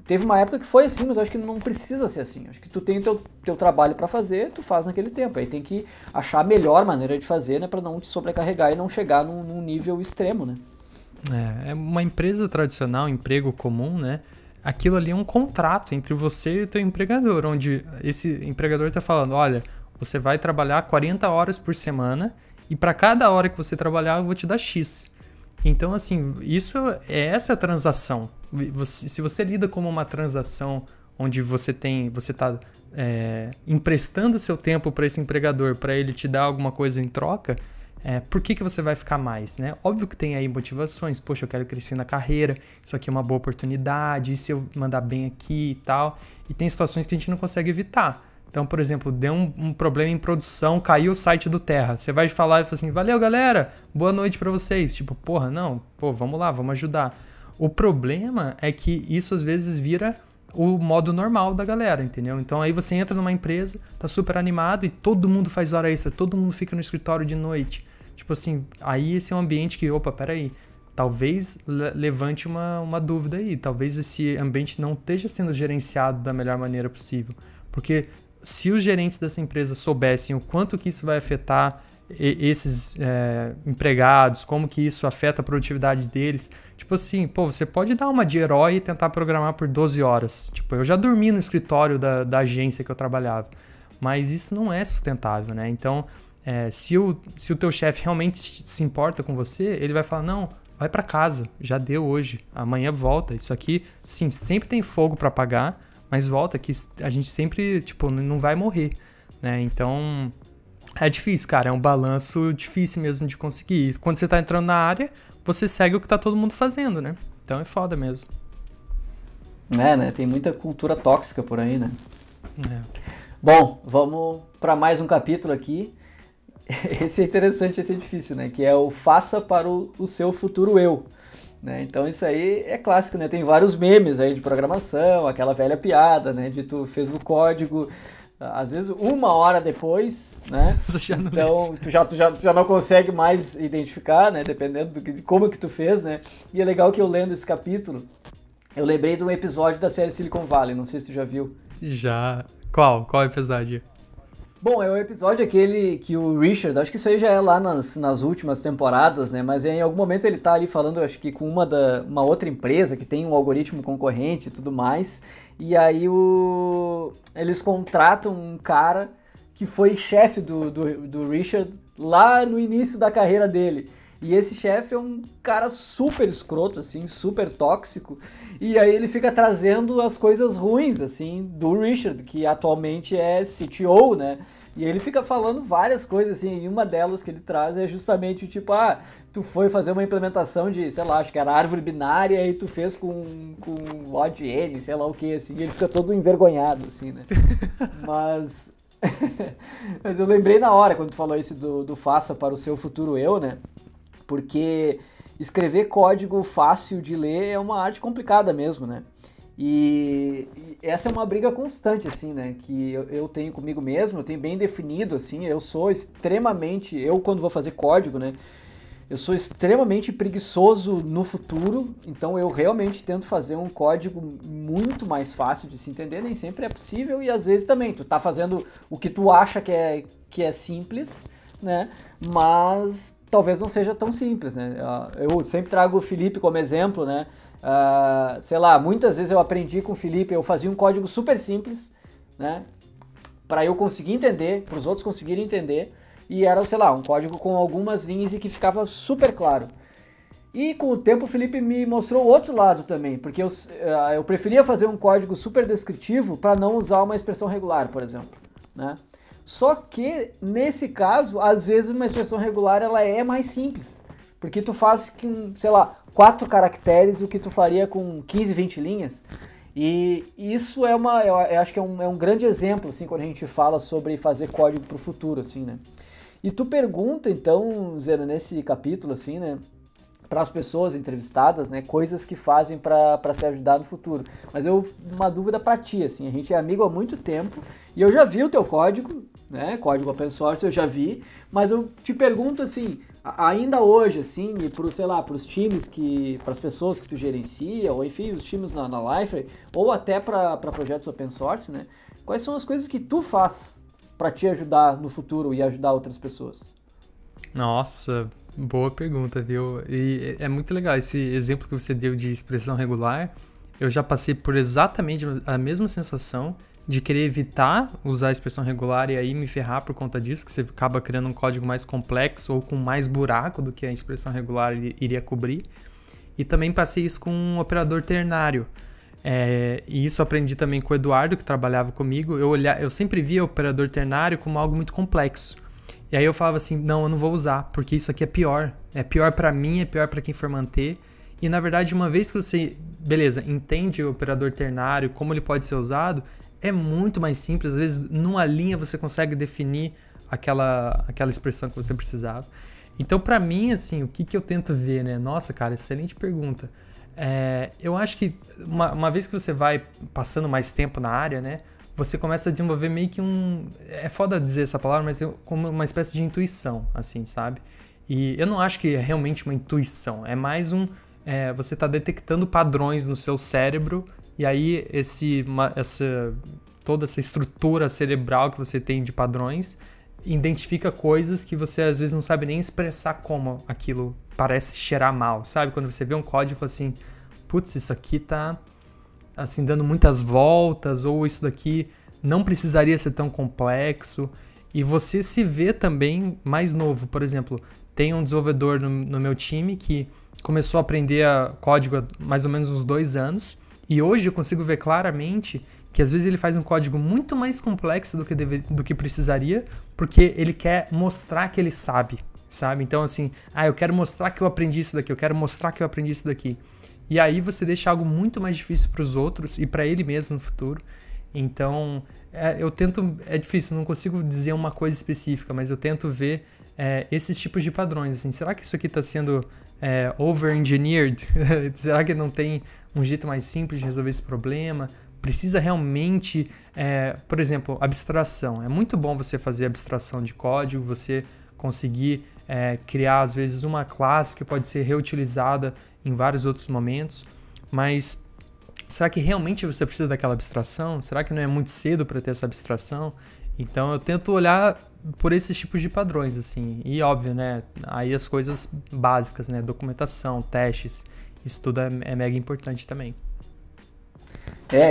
teve uma época que foi assim, mas eu acho que não precisa ser assim. Acho que tu tem o teu trabalho para fazer, tu faz naquele tempo. Aí tem que achar a melhor maneira de fazer, né, para não te sobrecarregar e não chegar num nível extremo, né? É uma empresa tradicional, emprego comum, né? Aquilo ali é um contrato entre você e o teu empregador, onde esse empregador está falando, olha, você vai trabalhar 40 horas por semana e para cada hora que você trabalhar eu vou te dar X. Então, assim, essa é a transação. Se você lida como uma transação onde você está emprestando o seu tempo para esse empregador, para ele te dar alguma coisa em troca, por que você vai ficar mais, né? Óbvio que tem aí motivações, poxa, eu quero crescer na carreira, isso aqui é uma boa oportunidade, e se eu mandar bem aqui e tal, e tem situações que a gente não consegue evitar. Então, por exemplo, deu um problema em produção, caiu o site do Terra. Você vai falar e fala assim, valeu galera, boa noite pra vocês. Tipo, vamos lá, vamos ajudar. O problema é que isso às vezes vira o modo normal da galera, entendeu? Então aí você entra numa empresa, tá super animado e todo mundo faz hora extra, todo mundo fica no escritório de noite. Tipo assim, aí esse é um ambiente que, peraí, talvez levante uma dúvida aí. Talvez esse ambiente não esteja sendo gerenciado da melhor maneira possível. Porque se os gerentes dessa empresa soubessem o quanto que isso vai afetar esses empregados, como que isso afeta a produtividade deles. Tipo assim, pô, você pode dar uma de herói e tentar programar por 12 horas. Tipo, eu já dormi no escritório da agência que eu trabalhava, mas isso não é sustentável, né? Então, se o teu chefe realmente se importa com você, ele vai falar, não, vai para casa, já deu hoje, amanhã volta. Isso aqui, sim, sempre tem fogo para apagar, mas volta que a gente sempre, tipo, não vai morrer, né? Então, é difícil, cara, é um balanço difícil mesmo de conseguir. E quando você tá entrando na área, você segue o que tá todo mundo fazendo, né? Então é foda mesmo. Né? Tem muita cultura tóxica por aí, né? Bom, vamos para mais um capítulo aqui. Esse é interessante, esse é difícil, né? Que é o faça para o seu futuro eu. Né? Então isso aí é clássico, né? Tem vários memes aí de programação, aquela velha piada, né? De tu fez o código, às vezes 1 hora depois, né? Então tu já não consegue mais identificar, né? Dependendo de como que tu fez, né? E é legal que eu lendo esse capítulo, eu lembrei de um episódio da série Silicon Valley, não sei se tu já viu. Já. Qual episódio? Bom, é o episódio aquele que o Richard, acho que isso aí já é lá nas últimas temporadas, né? Mas em algum momento ele tá ali falando, acho que com uma outra empresa que tem um algoritmo concorrente e tudo mais. E aí eles contratam um cara que foi chefe do Richard lá no início da carreira dele. E esse chefe é um cara super escroto, assim, super tóxico. E aí ele fica trazendo as coisas ruins, assim, do Richard, que atualmente é CTO, né? E ele fica falando várias coisas, assim, e uma delas que ele traz é justamente, tipo, tu foi fazer uma implementação de, sei lá, acho que era árvore binária e tu fez com ODN, sei lá o que, assim, e ele fica todo envergonhado, assim, né? Mas eu lembrei na hora, quando tu falou isso do faça para o seu futuro eu, né? Porque escrever código fácil de ler é uma arte complicada mesmo, né? E essa é uma briga constante, assim, né? Que eu tenho comigo mesmo, eu tenho bem definido, assim, eu quando vou fazer código, né? Eu sou extremamente preguiçoso no futuro, então eu realmente tento fazer um código muito mais fácil de se entender, nem sempre é possível, e às vezes também, tu tá fazendo o que tu acha que é simples, né? Mas talvez não seja tão simples, né? Eu sempre trago o Felipe como exemplo, né? Sei lá, muitas vezes eu aprendi com o Felipe, eu fazia um código super simples, né? Para eu conseguir entender, para os outros conseguirem entender, e era, sei lá, um código com algumas linhas e que ficava super claro. E com o tempo o Felipe me mostrou o outro lado também, porque eu preferia fazer um código super descritivo para não usar uma expressão regular, por exemplo, né? Só que, nesse caso, às vezes uma expressão regular ela é mais simples. Porque tu faz com, sei lá, 4 caracteres o que tu faria com 15, 20 linhas. E isso eu acho que é um grande exemplo, assim, quando a gente fala sobre fazer código para o futuro, assim, né? E tu pergunta, então, Zena, nesse capítulo, assim, né? Para as pessoas entrevistadas, né, coisas que fazem para se ajudar no futuro. Mas uma dúvida para ti, assim, a gente é amigo há muito tempo e eu já vi o teu código, né, código open source eu já vi, mas eu te pergunto assim, ainda hoje, assim, para os times para as pessoas que tu gerencia, ou enfim, os times na Liferay, ou até para projetos open source, né, quais são as coisas que tu faz para te ajudar no futuro e ajudar outras pessoas? Nossa, boa pergunta, viu? E é muito legal esse exemplo que você deu de expressão regular. Eu já passei por exatamente a mesma sensação de querer evitar usar a expressão regular e aí me ferrar por conta disso, que você acaba criando um código mais complexo ou com mais buraco do que a expressão regular iria cobrir. E também passei isso com um operador ternário. E isso aprendi também com o Eduardo, que trabalhava comigo. Eu sempre via o operador ternário como algo muito complexo. E aí eu falava assim, não, eu não vou usar, porque isso aqui é pior. É pior para mim, é pior para quem for manter. E na verdade, uma vez que você, beleza, entende o operador ternário, como ele pode ser usado, é muito mais simples. Às vezes, numa linha você consegue definir aquela expressão que você precisava. Então, para mim, assim, o que eu tento ver, né? Nossa, cara, excelente pergunta. Eu acho que uma vez que você vai passando mais tempo na área, né? Você começa a desenvolver meio que é foda dizer essa palavra, mas como uma espécie de intuição, assim, sabe? E eu não acho que é realmente uma intuição, é mais você tá detectando padrões no seu cérebro, e aí toda essa estrutura cerebral que você tem de padrões identifica coisas que você às vezes não sabe nem expressar como aquilo parece cheirar mal, sabe? Quando você vê um código e fala assim, putz, isso aqui tá assim dando muitas voltas, ou isso daqui não precisaria ser tão complexo. E você se vê também mais novo. Por exemplo, tem um desenvolvedor no meu time que começou a aprender código há mais ou menos uns 2 anos, e hoje eu consigo ver claramente que às vezes ele faz um código muito mais complexo do que precisaria, porque ele quer mostrar que ele sabe? Então assim, eu quero mostrar que eu aprendi isso daqui, eu quero mostrar que eu aprendi isso daqui. E aí você deixa algo muito mais difícil para os outros e para ele mesmo no futuro. Então, é difícil, não consigo dizer uma coisa específica, mas eu tento ver esses tipos de padrões. Assim, será que isso aqui está sendo over-engineered? Será que não tem um jeito mais simples de resolver esse problema? Precisa realmente, por exemplo, abstração. É muito bom você fazer abstração de código, você conseguir criar, às vezes, uma classe que pode ser reutilizada em vários outros momentos, mas será que realmente você precisa daquela abstração? Será que não é muito cedo para ter essa abstração? Então eu tento olhar por esses tipos de padrões, assim. E óbvio, né? Aí as coisas básicas, né? Documentação, testes, isso tudo é mega importante também.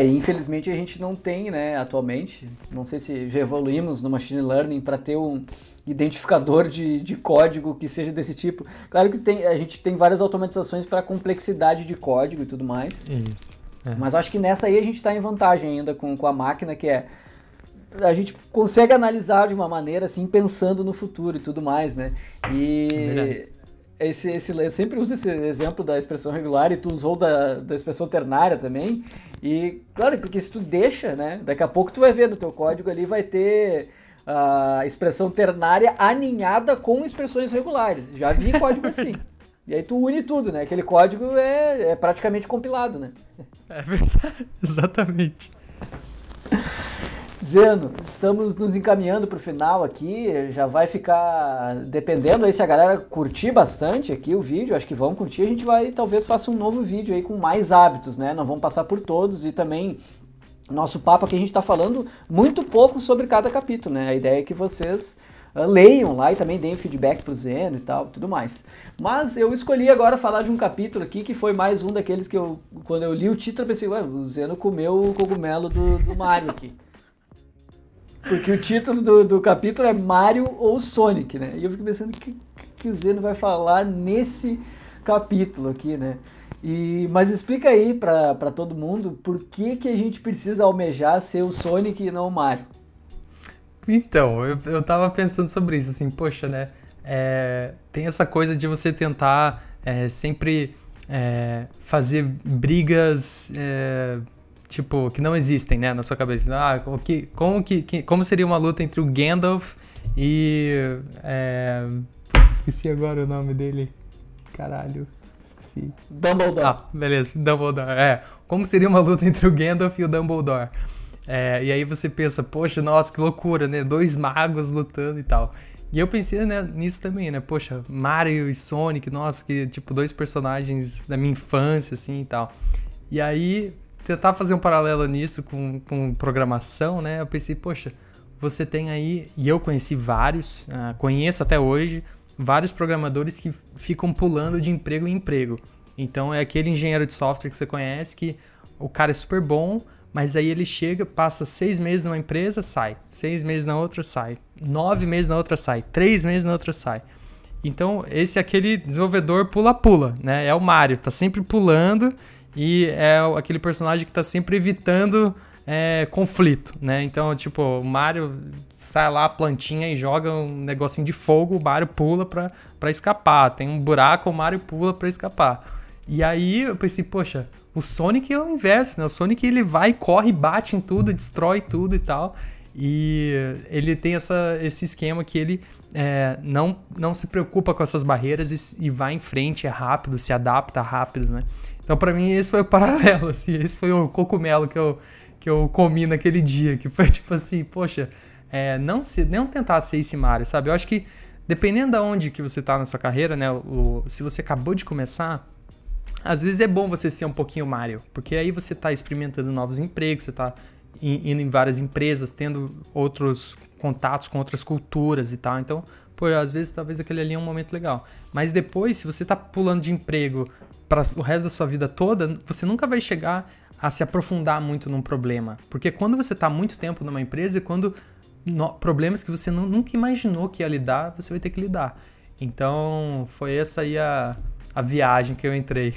Infelizmente a gente não tem, né, atualmente, não sei se já evoluímos no Machine Learning para ter um identificador de código que seja desse tipo. Claro que a gente tem várias automatizações para complexidade de código e tudo mais. Isso. Mas acho que nessa aí a gente está em vantagem ainda com a máquina, que a gente consegue analisar de uma maneira assim, pensando no futuro e tudo mais, né? E eu sempre uso esse exemplo da expressão regular, e tu usou da expressão ternária também. E claro, porque se tu deixa, né? Daqui a pouco tu vai ver no teu código ali, vai ter a expressão ternária aninhada com expressões regulares. Já vi código assim. E aí tu une tudo, né? Aquele código é praticamente compilado, né? É verdade, exatamente. Zeno, estamos nos encaminhando para o final aqui, já vai ficar dependendo aí se a galera curtir bastante aqui o vídeo, acho que vão curtir, a gente talvez faça um novo vídeo aí com mais hábitos, né? Não vamos passar por todos, e também nosso papo aqui a gente está falando muito pouco sobre cada capítulo, né? A ideia é que vocês leiam lá e também deem feedback pro Zeno e tal, tudo mais. Mas eu escolhi agora falar de um capítulo aqui que foi mais um daqueles que quando eu li o título, eu pensei, ué, o Zeno comeu o cogumelo do Mario aqui. Porque o título do capítulo é Mario ou Sonic, né? E eu fico pensando que o Zeno vai falar nesse capítulo aqui, né? Mas explica aí pra todo mundo por que a gente precisa almejar ser o Sonic e não o Mario. Então, eu tava pensando sobre isso, assim, poxa, né? Tem essa coisa de você tentar sempre fazer brigas tipo, que não existem, né, na sua cabeça. Como seria uma luta entre o Gandalf e... esqueci agora o nome dele. Caralho, esqueci. Dumbledore. Beleza, Dumbledore. Como seria uma luta entre o Gandalf e o Dumbledore? E aí você pensa, poxa, nossa, que loucura, né? 2 magos lutando e tal. E eu pensei, né, nisso também, né? Poxa, Mario e Sonic, nossa, que tipo 2 personagens da minha infância, assim, e tal. E aí, tentar fazer um paralelo nisso com programação, né? Eu pensei, poxa, você tem aí, e eu conheci vários, conheço até hoje, vários programadores que ficam pulando de emprego em emprego. Então, é aquele engenheiro de software que você conhece, que o cara é super bom, mas aí ele chega, passa 6 meses numa empresa, sai. 6 meses na outra, sai. 9 meses na outra, sai. 3 meses na outra, sai. Então, esse é aquele desenvolvedor pula-pula, né? É o Mario, tá sempre pulando e é aquele personagem que tá sempre evitando conflito, né? Então, tipo, o Mario sai lá, a plantinha e joga um negocinho de fogo, o Mario pula pra escapar. Tem um buraco, o Mario pula pra escapar. E aí eu pensei, poxa, o Sonic é o inverso, né? O Sonic, ele vai, corre, bate em tudo, destrói tudo e tal. E ele tem esse esquema que ele não se preocupa com essas barreiras e vai em frente, é rápido, se adapta rápido, né? Então, pra mim, esse foi o paralelo, assim. Esse foi o cogumelo que eu comi naquele dia, que foi tipo assim, poxa, não tentar ser esse Mario, sabe? Eu acho que, dependendo de onde que você tá na sua carreira, né? Se você acabou de começar, às vezes é bom você ser um pouquinho Mario, porque aí você tá experimentando novos empregos, você tá indo em várias empresas, tendo outros contatos com outras culturas e tal. Então, pô, às vezes, talvez aquele ali é um momento legal. Mas depois, se você tá pulando de emprego para o resto da sua vida toda, você nunca vai chegar a se aprofundar muito num problema. Porque quando você tá muito tempo numa empresa, quando problemas que você nunca imaginou que ia lidar, você vai ter que lidar. Então, foi essa aí a viagem que eu entrei.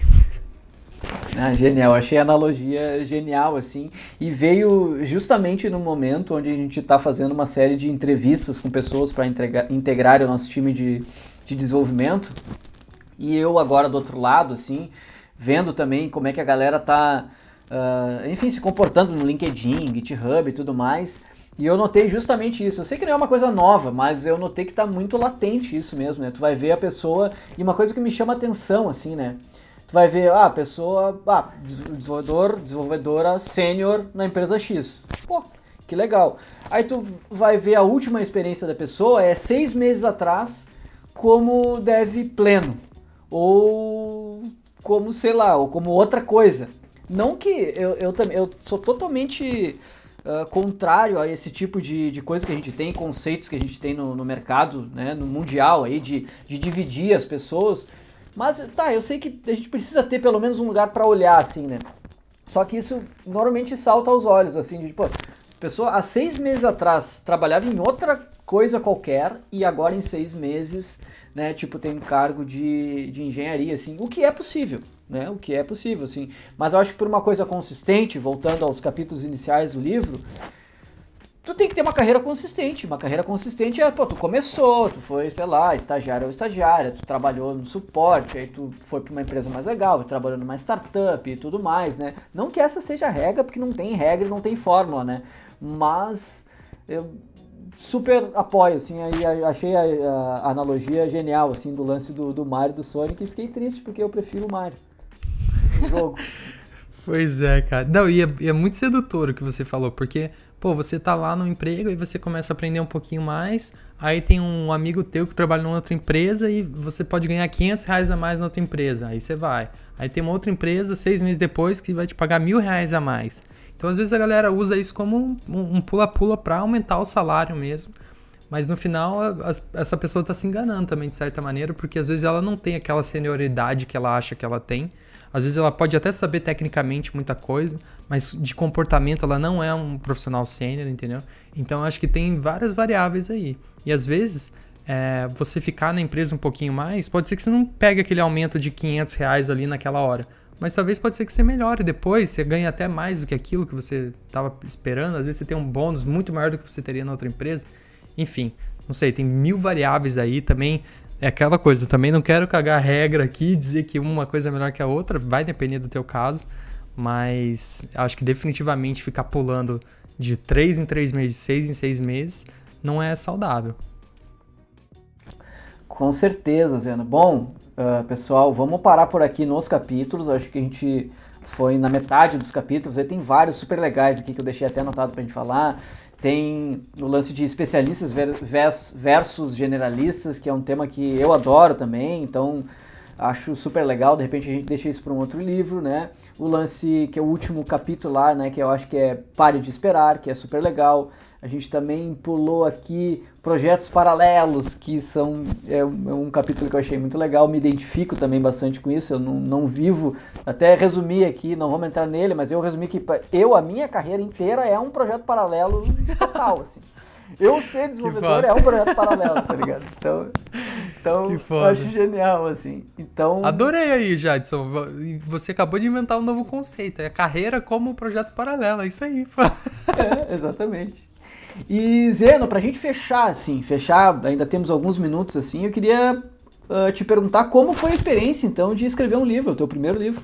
Genial, achei a analogia genial, assim, e veio justamente no momento onde a gente está fazendo uma série de entrevistas com pessoas para integrar o nosso time de desenvolvimento, e eu agora do outro lado, assim, vendo também como é que a galera tá, enfim, se comportando no LinkedIn, GitHub e tudo mais, e eu notei justamente isso. Eu sei que não é uma coisa nova, mas eu notei que tá muito latente isso mesmo, né? Tu vai ver a pessoa, e uma coisa que me chama atenção, assim, né? Tu vai ver, a pessoa, desenvolvedora sênior na empresa X. Pô, que legal. Aí tu vai ver a última experiência da pessoa, 6 meses atrás, como dev pleno. Ou como, sei lá, ou como outra coisa. Não que eu sou totalmente contrário a esse tipo de coisa que a gente tem, conceitos que a gente tem no mercado, né, no mundial, aí, de dividir as pessoas. Mas, eu sei que a gente precisa ter pelo menos um lugar para olhar, assim, né? Só que isso normalmente salta aos olhos, assim, de, pô, a pessoa há 6 meses atrás trabalhava em outra coisa qualquer e agora em 6 meses, né, tipo, tem um cargo de engenharia, assim, o que é possível, né? O que é possível, assim. Mas eu acho que por uma coisa consistente, voltando aos capítulos iniciais do livro, tu tem que ter uma carreira consistente. Uma carreira consistente pô, tu começou, tu foi, sei lá, estagiário ou estagiária, tu trabalhou no suporte, aí tu foi para uma empresa mais legal, trabalhou numa startup e tudo mais, né? Não que essa seja a regra, porque não tem regra e não tem fórmula, né? Mas eu super apoio, assim, aí achei a analogia genial, assim, do lance do Mario e do Sonic, e fiquei triste porque eu prefiro o Mario no jogo. Pois é, cara. Não, e é muito sedutor o que você falou, porque, pô, você tá lá no emprego e você começa a aprender um pouquinho mais, aí tem um amigo teu que trabalha numa outra empresa e você pode ganhar R$500 a mais na outra empresa, aí você vai. Aí tem uma outra empresa, 6 meses depois, que vai te pagar R$1.000 a mais. Então, às vezes, a galera usa isso como um pula-pula pra aumentar o salário mesmo. Mas, no final, essa pessoa tá se enganando também, de certa maneira, porque, às vezes, ela não tem aquela senioridade que ela acha que ela tem. Às vezes, ela pode até saber tecnicamente muita coisa, mas de comportamento ela não é um profissional sênior, entendeu? Então, eu acho que tem várias variáveis aí. E, às vezes, você ficar na empresa um pouquinho mais, pode ser que você não pegue aquele aumento de R$500 ali naquela hora. Mas talvez pode ser que você melhore depois, você ganha até mais do que aquilo que você estava esperando. Às vezes você tem um bônus muito maior do que você teria na outra empresa. Enfim, não sei, tem 1000 variáveis aí também. É aquela coisa, também não quero cagar regra aqui e dizer que uma coisa é melhor que a outra, vai depender do teu caso. Mas acho que definitivamente ficar pulando de 3 em 3 meses, 6 em 6 meses, não é saudável. Com certeza, Zena. Bom, pessoal, vamos parar por aqui nos capítulos. Acho que a gente foi na metade dos capítulos. Aí tem vários super legais aqui que eu deixei até anotado pra gente falar. Tem o lance de especialistas versus generalistas, que é um tema que eu adoro também. Então, acho super legal. De repente a gente deixa isso para um outro livro, né? O lance, que é o último capítulo lá, né? Que eu acho que é Pare de Esperar, que é super legal. A gente também pulou aqui projetos paralelos, que são um capítulo que eu achei muito legal. Me identifico também bastante com isso. Eu não vivo, até resumi aqui, não vamos entrar nele, mas eu resumi que a minha carreira inteira é um projeto paralelo total, assim. Eu ser desenvolvedor é um projeto paralelo, tá ligado? Então eu acho genial, assim. Então... Adorei aí, Jadson. Você acabou de inventar um novo conceito. É a carreira como projeto paralelo, é isso aí. Exatamente. E, Zeno, pra gente fechar, ainda temos alguns minutos, assim, eu queria te perguntar como foi a experiência, então, de escrever um livro, o teu primeiro livro.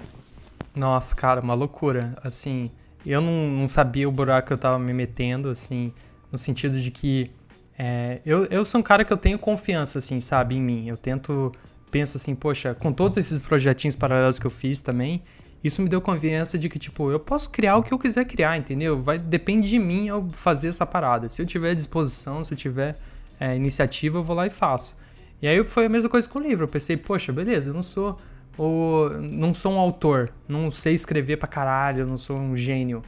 Nossa, cara, uma loucura. Assim, eu não sabia o buraco que eu tava me metendo, assim, no sentido de que eu sou um cara que eu tenho confiança, assim, sabe, em mim. Penso assim, poxa, com todos esses projetinhos paralelos que eu fiz também, isso me deu confiança de que, tipo, eu posso criar o que eu quiser criar, entendeu? Depende de mim eu fazer essa parada. Se eu tiver disposição, se eu tiver iniciativa, eu vou lá e faço. E aí foi a mesma coisa com o livro. Eu pensei, poxa, beleza, eu não sou um autor, não sei escrever pra caralho, eu não sou um gênio.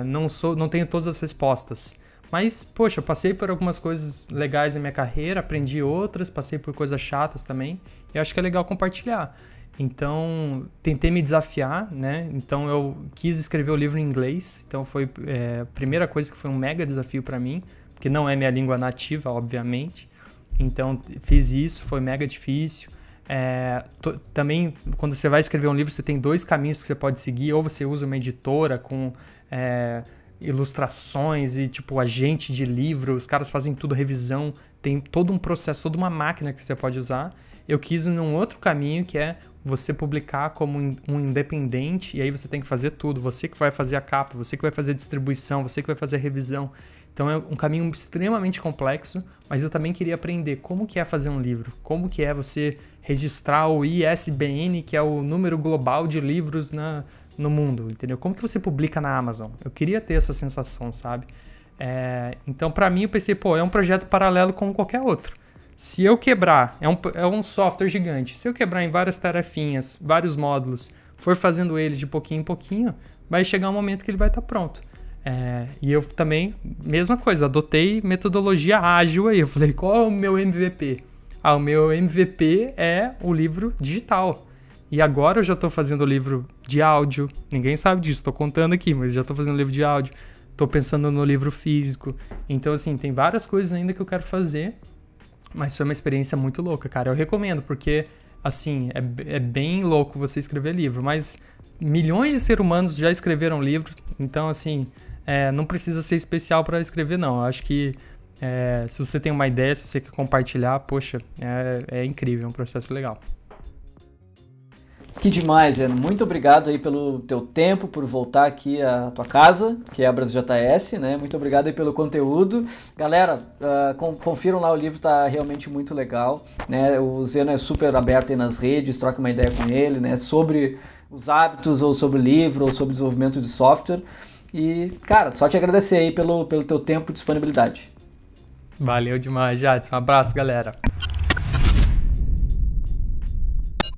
não tenho todas as respostas. Mas, poxa, eu passei por algumas coisas legais na minha carreira, aprendi outras, passei por coisas chatas também, e acho que é legal compartilhar. Então, tentei me desafiar, né? Então, eu quis escrever o livro em inglês, então foi a primeira coisa que foi um mega desafio para mim, porque não é minha língua nativa, obviamente. Então, fiz isso, foi mega difícil. Também, quando você vai escrever um livro, você tem 2 caminhos que você pode seguir, ou você usa uma editora com ilustrações e tipo agente de livro, os caras fazem tudo, revisão, tem todo um processo, toda uma máquina que você pode usar. Eu quis ir num outro caminho, que é você publicar como um independente, e aí você tem que fazer tudo, você que vai fazer a capa, você que vai fazer a distribuição, você que vai fazer a revisão. Então é um caminho extremamente complexo, mas eu também queria aprender como que é fazer um livro, como que é você registrar o ISBN, que é o número global de livros no mundo, entendeu? Como que você publica na Amazon? Eu queria ter essa sensação, sabe? Então, para mim, eu pensei, é um projeto paralelo como qualquer outro. Se eu quebrar, é um software gigante, se eu quebrar em várias tarefinhas, vários módulos, for fazendo ele de pouquinho em pouquinho, vai chegar um momento que ele vai estar pronto. E eu também, mesma coisa, adotei metodologia ágil aí. Eu falei, qual é o meu MVP? O meu MVP é o livro digital. E agora eu já estou fazendo o livro de áudio. Ninguém sabe disso, estou contando aqui, mas já estou fazendo livro de áudio. Estou pensando no livro físico. Então, assim, tem várias coisas ainda que eu quero fazer. Mas foi uma experiência muito louca, cara. Eu recomendo, porque, assim, é bem louco você escrever livro. Mas milhões de seres humanos já escreveram livros. Então, assim, não precisa ser especial para escrever, não. Eu acho que se você tem uma ideia, se você quer compartilhar, poxa, é incrível, é um processo legal. Que demais, Zeno. Muito obrigado aí pelo teu tempo, por voltar aqui à tua casa, que é a BrasJS, né? Muito obrigado aí pelo conteúdo. Galera, confiram lá, o livro tá realmente muito legal, né? O Zeno é super aberto aí nas redes, troca uma ideia com ele, né? Sobre os hábitos, ou sobre o livro, ou sobre desenvolvimento de software. E, cara, só te agradecer aí pelo teu tempo e disponibilidade. Valeu demais, Jadson. Um abraço, galera.